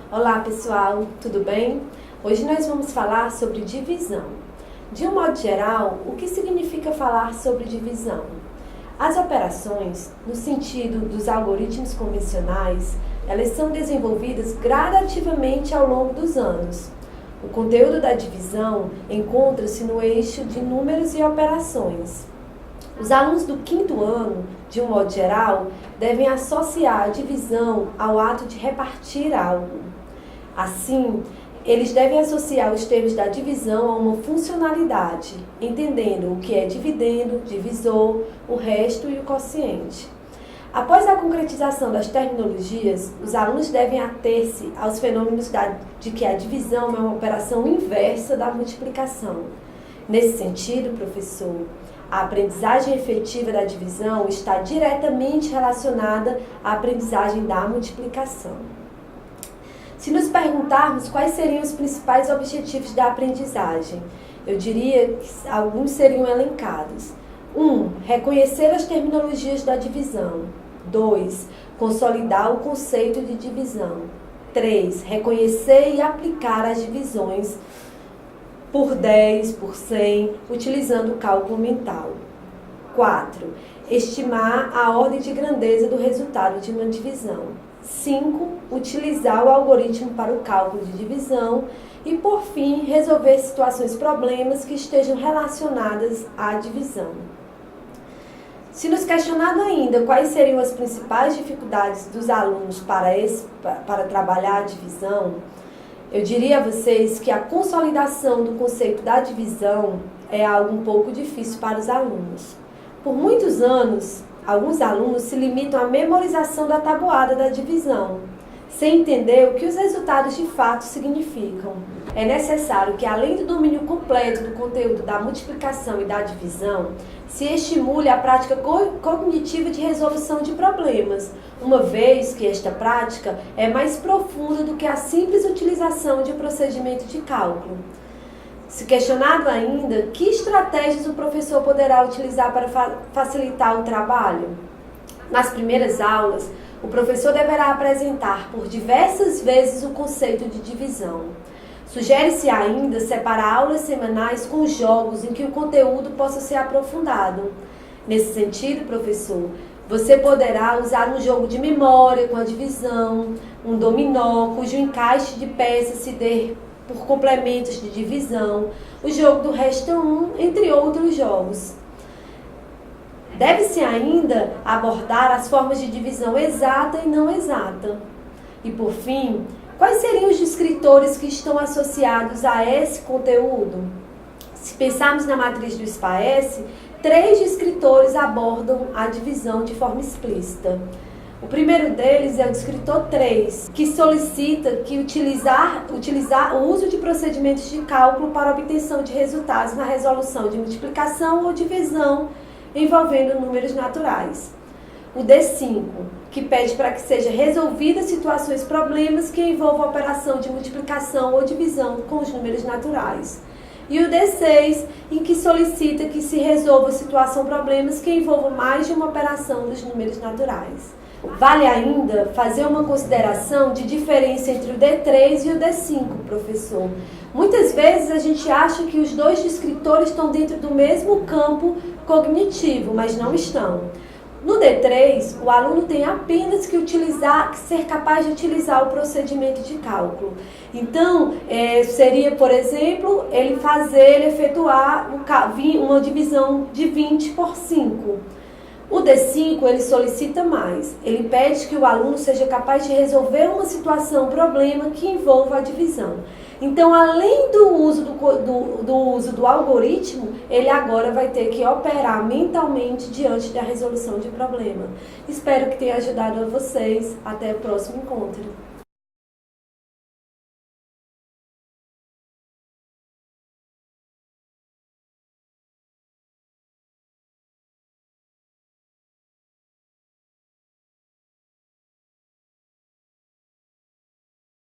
Olá pessoal, tudo bem? Hoje nós vamos falar sobre divisão. De um modo geral, o que significa falar sobre divisão? As operações, no sentido dos algoritmos convencionais, elas são desenvolvidas gradativamente ao longo dos anos. O conteúdo da divisão encontra-se no eixo de números e operações. Os alunos do quinto ano, de um modo geral, devem associar a divisão ao ato de repartir algo. Assim, eles devem associar os termos da divisão a uma funcionalidade, entendendo o que é dividendo, divisor, o resto e o quociente. Após a concretização das terminologias, os alunos devem ater-se aos fenômenos de que a divisão é uma operação inversa da multiplicação. Nesse sentido, professor, a aprendizagem efetiva da divisão está diretamente relacionada à aprendizagem da multiplicação. Se nos perguntarmos quais seriam os principais objetivos da aprendizagem, eu diria que alguns seriam elencados. 1. Reconhecer as terminologias da divisão. 2. Consolidar o conceito de divisão. 3. Reconhecer e aplicar as divisões por 10, por 100, utilizando o cálculo mental. 4. Estimar a ordem de grandeza do resultado de uma divisão. 5. Utilizar o algoritmo para o cálculo de divisão. E, por fim, resolver situações problemas que estejam relacionadas à divisão. Se nos questionado ainda quais seriam as principais dificuldades dos alunos para trabalhar a divisão, eu diria a vocês que a consolidação do conceito da divisão é algo um pouco difícil para os alunos. Por muitos anos, alguns alunos se limitam à memorização da tabuada da divisão, sem entender o que os resultados de fato significam. É necessário que, além do domínio completo do conteúdo da multiplicação e da divisão, se estimule a prática cognitiva de resolução de problemas, uma vez que esta prática é mais profunda do que a simples utilização de um procedimento de cálculo. Se questionado ainda, que estratégias o professor poderá utilizar para facilitar o trabalho? Nas primeiras aulas, o professor deverá apresentar por diversas vezes o conceito de divisão. Sugere-se ainda separar aulas semanais com jogos em que o conteúdo possa ser aprofundado. Nesse sentido, professor, você poderá usar um jogo de memória com a divisão, um dominó cujo encaixe de peças se dê por complementos de divisão, o jogo do Resta 1, entre outros jogos. Deve-se ainda abordar as formas de divisão exata e não exata. E, por fim, quais seriam os descritores que estão associados a esse conteúdo? Se pensarmos na matriz do SPAES, 3 descritores abordam a divisão de forma explícita. O primeiro deles é o descritor 3, que solicita que utilizar o uso de procedimentos de cálculo para obtenção de resultados na resolução de multiplicação ou divisão envolvendo números naturais. O D5, que pede para que seja resolvidas situações problemas que envolvam a operação de multiplicação ou divisão com os números naturais. E o D6, em que solicita que se resolva situação problemas que envolvam mais de uma operação dos números naturais. Vale ainda fazer uma consideração de diferença entre o D3 e o D5, professor. Muitas vezes a gente acha que os dois descritores estão dentro do mesmo campo cognitivo, mas não estão. No D3, o aluno tem apenas que ser capaz de utilizar o procedimento de cálculo. Então, seria, por exemplo, ele efetuar uma divisão de 20 por 5. O D5, ele solicita mais. Ele pede que o aluno seja capaz de resolver uma situação, problema que envolva a divisão. Então, além do uso do algoritmo, ele agora vai ter que operar mentalmente diante da resolução de problema. Espero que tenha ajudado a vocês. Até o próximo encontro.